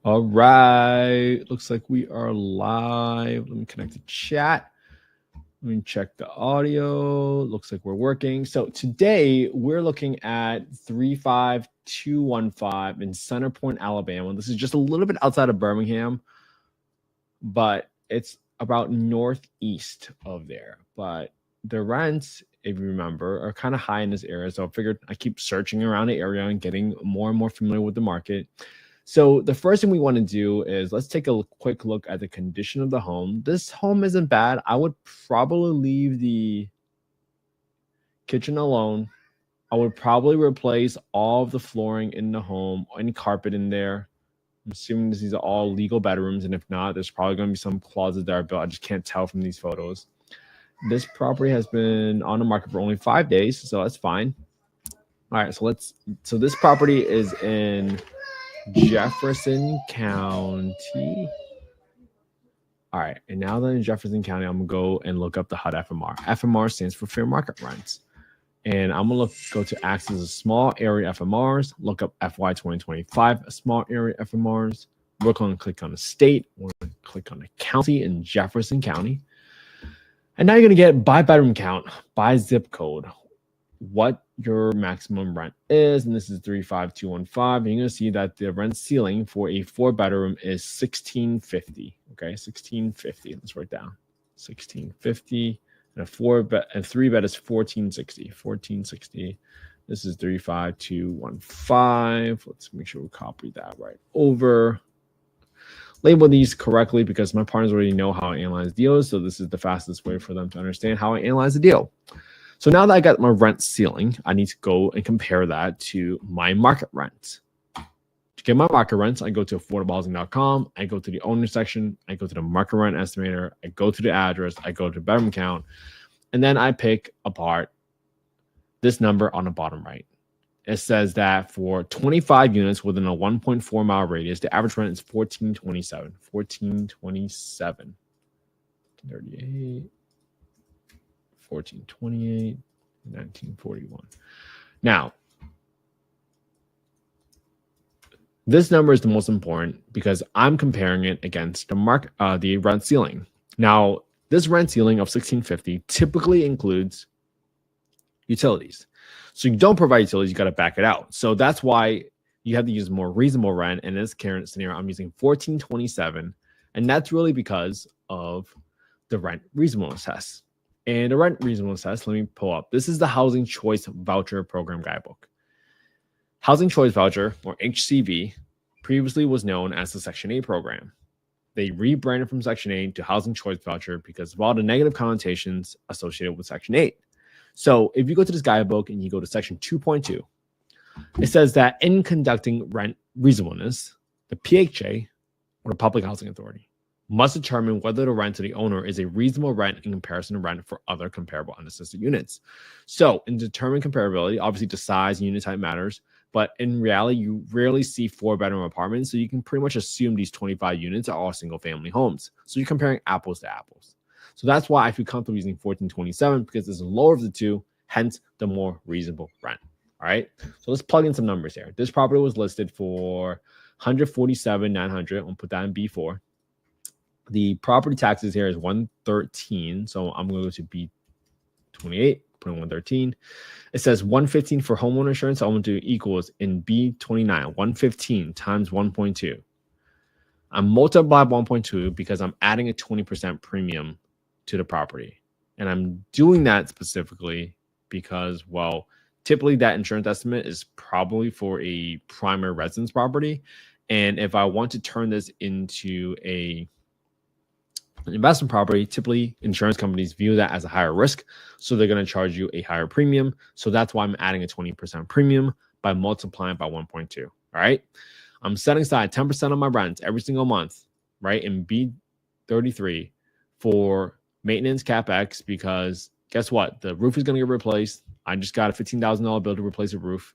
All right. Looks like we are live. Let me connect the chat. Let me check the audio. Looks like we're working. So today we're looking at 35215 in Center Point, Alabama. This is just a little bit outside of Birmingham, but it's about northeast of there. But the rents, if you remember, are kind of high in this area. So I figured I keep searching around the area and getting more and more familiar with the market. So the first thing we want to do is let's take a quick look at the condition of the home. This home isn't bad. I would probably leave the kitchen alone. I would probably replace all of the flooring in the home, any carpet in there. I'm assuming these are all legal bedrooms, and if not, there's probably going to be some closets that are built. I just can't tell from these photos. This property has been on the market for only 5 days, so that's fine. All right, so this property is in Jefferson County. All right, and now that in Jefferson County, I'm gonna go and look up the HUD FMR. FMR stands for fair market rents. And I'm gonna go to access a small area FMRs, look up FY 2025 a small area FMRs. We're gonna click on the state, we're gonna click on the county in Jefferson County. And now you're gonna get by bedroom count, by zip code, what your maximum rent is, and this is 35215. And you're gonna see that the rent ceiling for a 4-bedroom is $1,650. Okay, $1,650. Let's write down $1,650, and a 3-bed is $1,460. $1,460. This is 35215. Let's make sure we copy that right over. Label these correctly because my partners already know how I analyze deals, so this is the fastest way for them to understand how I analyze a deal. So now that I got my rent ceiling, I need to go and compare that to my market rent. To get my market rents, I go to affordablehousing.com, I go to the owner section, I go to the market rent estimator, I go to the address, I go to bedroom count, and then I pick apart this number on the bottom right. It says that for 25 units within a 1.4 mile radius, the average rent is $1,427. $1,427. 38. 1428, 1941. Now, this number is the most important because I'm comparing it against the rent ceiling. Now, this rent ceiling of $1,650 typically includes utilities. So you don't provide utilities, you got to back it out. So that's why you have to use more reasonable rent. In this current scenario, I'm using $1,427, and that's really because of the rent reasonableness test. And the rent reasonableness test, let me pull up. This is the Housing Choice Voucher Program Guidebook. Housing Choice Voucher, or HCV, previously was known as the Section 8 program. They rebranded from Section 8 to Housing Choice Voucher because of all the negative connotations associated with Section 8. So if you go to this guidebook and you go to Section 2.2, it says that in conducting rent reasonableness, the PHA, or the Public Housing Authority, must determine whether the rent to the owner is a reasonable rent in comparison to rent for other comparable unassisted units. So in determining comparability, obviously the size and unit type matters, but in reality, you rarely see 4-bedroom apartments, so you can pretty much assume these 25 units are all single-family homes. So you're comparing apples to apples. So that's why I feel comfortable using 1427 because it's the lower of the two, hence the more reasonable rent. All right, so let's plug in some numbers here. This property was listed for $147,900. I'm gonna put that in B4. The property taxes here is $113, so I'm going to go to B28, put in 113. It says $115 for homeowner insurance, so I'm going to do equals in B29, 115 times 1.2. I'm multiplying by 1.2 because I'm adding a 20% premium to the property. And I'm doing that specifically because, well, typically that insurance estimate is probably for a primary residence property. And if I want to turn this into an investment property, typically insurance companies view that as a higher risk, so they're going to charge you a higher premium. So that's why I'm adding a 20% premium by multiplying by 1.2. All right, I'm setting aside 10% of my rent every single month, right, in B33 for maintenance capex, because guess what? The roof is going to get replaced. I just got a $15,000 bill to replace a roof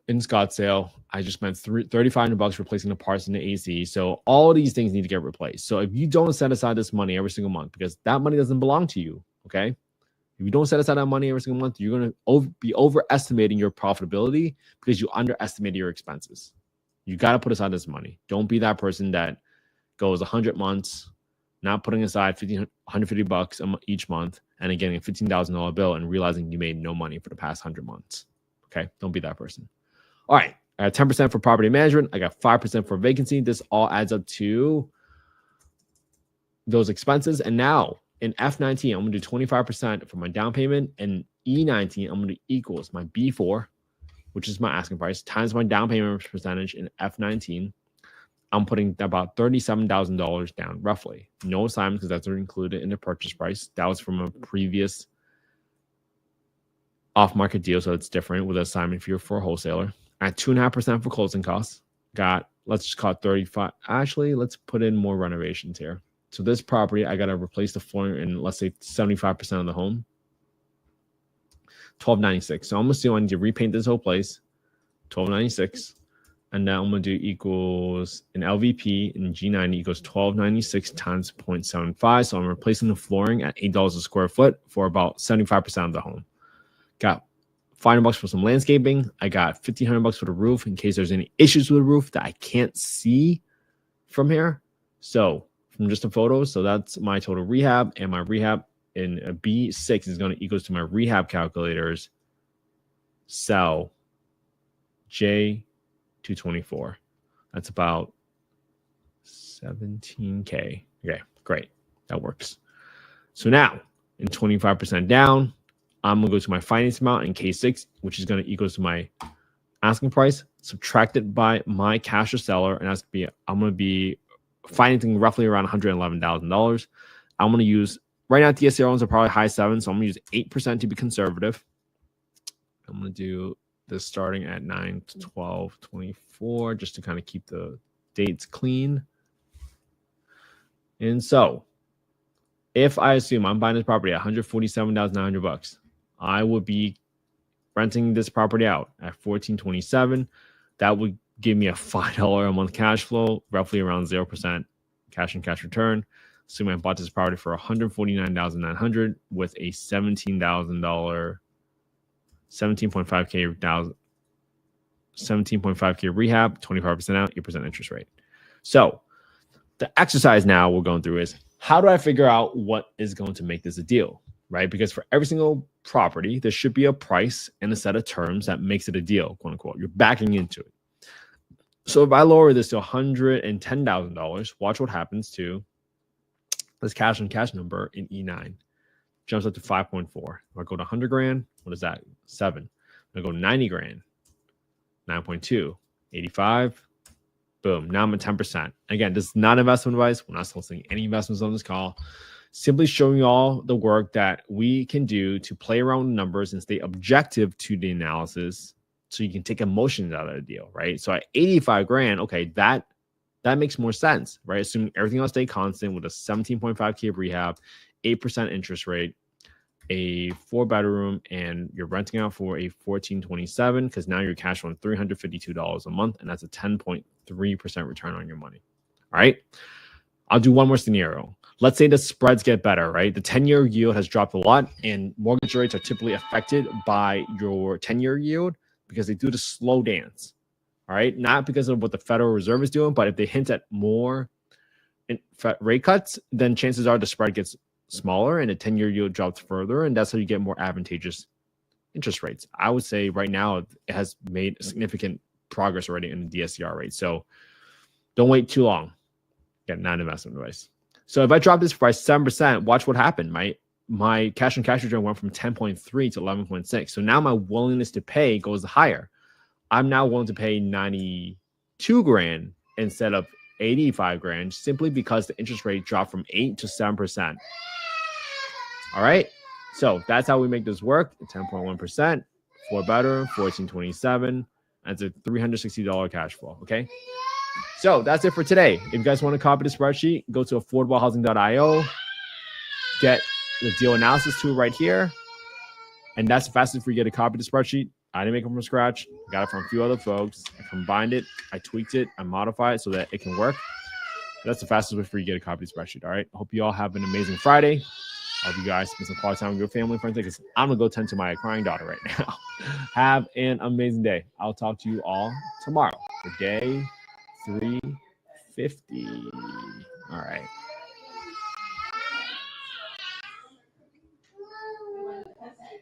in Scottsdale. I just spent $3,500 replacing the parts in the AC. So all these things need to get replaced. So if you don't set aside this money every single month, because that money doesn't belong to you, okay? If you don't set aside that money every single month, you're going to be overestimating your profitability because you underestimated your expenses. You got to put aside this money. Don't be that person that goes 100 months, not putting aside $150 each month, and then getting a $15,000 bill and realizing you made no money for the past 100 months. Okay, don't be that person. All right, I got 10% for property management. I got 5% for vacancy. This all adds up to those expenses. And now in F19, I'm going to do 25% for my down payment, and E19, I'm going to equals my B4, which is my asking price, times my down payment percentage in F19. I'm putting about $37,000 down, roughly. No assignments because that's included in the purchase price. That was from a previous off-market deal, so it's different with an assignment fee for a wholesaler. At 2.5% for closing costs. Got, let's just call it 35. Actually, let's put in more renovations here. So this property, I got to replace the flooring in, let's say, 75% of the home. $1,296. So I'm going to assume I need to repaint this whole place. $1,296. And now I'm going to do equals an LVP in G90 equals 1296 times 0.75. So I'm replacing the flooring at $8 a square foot for about 75% of the home. Got $500 for some landscaping. I got $1,500 for the roof in case there's any issues with the roof that I can't see from here. So from just the photos. So that's my total rehab, and my rehab in a B6 is going to equals to my rehab calculators cell J224. That's about 17K. Okay, great. That works. So now in 25% down, I'm going to go to my finance amount in K6, which is going to equal to my asking price, subtracted by my cash or seller, and that's going to be, I'm going to be financing roughly around $111,000. I'm going to use, right now DSCR loans are probably high 7, so I'm going to use 8% to be conservative. I'm going to do this starting at 9/12/24 just to kind of keep the dates clean. And so if I assume I'm buying this property at $147,900, I would be renting this property out at $1,427. That would give me a $5 a month cash flow, roughly around 0% cash and cash return. Assuming I bought this property for $149,900 with a $17,000, 17.5K rehab, 25% out, 8% interest rate. So the exercise now we're going through is, how do I figure out what is going to make this a deal, right? Because for every single property, there should be a price and a set of terms that makes it a deal, quote unquote. You're backing into it. So if I lower this to $110,000, watch what happens to this cash on cash number in E9. Jumps up to 5.4. If I go to 100 grand, what is that? 7. I go 90 grand, 9.2, 85. Boom. Now I'm at 10%. Again, this is not investment advice. We're not soliciting any investments on this call. Simply showing you all the work that we can do to play around with numbers and stay objective to the analysis so you can take emotions out of the deal, right? So at 85 grand, okay, that makes more sense, right? Assuming everything else stay constant with a 17.5K rehab, 8% interest rate, a 4-bedroom, and you're renting out for a $1,427 because now you're cash flowing $352 a month, and that's a 10.3% return on your money. All right. I'll do one more scenario. Let's say the spreads get better, right? The 10-year yield has dropped a lot, and mortgage rates are typically affected by your 10-year yield because they do the slow dance. All right. Not because of what the Federal Reserve is doing, but if they hint at more rate cuts, then chances are the spread gets smaller and the 10-year yield drops further, and that's how you get more advantageous interest rates. I would say right now it has made significant progress already in the DSCR rate. So don't wait too long. Again, not investment advice. So if I drop this price 7%, watch what happened. My cash on cash return went from 10.3 to 11.6. So now my willingness to pay goes higher. I'm now willing to pay 92 grand instead of 85 grand simply because the interest rate dropped from 8 to 7%. All right. So that's how we make this work. 10.1%, 4-bedroom, 1427. That's a $360 cash flow. Okay. So that's it for today. If you guys want to copy the spreadsheet, go to affordablehousing.io, get the deal analysis tool right here. And that's the fastest way you get a copy of the spreadsheet. I didn't make it from scratch. I got it from a few other folks. I combined it. I tweaked it. I modified it so that it can work. That's the fastest way for you to get a copy of the spreadsheet. All right. I hope you all have an amazing Friday. I hope you guys spend some quality time with your family and friends because I'm going to go tend to my crying daughter right now. Have an amazing day. I'll talk to you all tomorrow. Good day. 350. All right.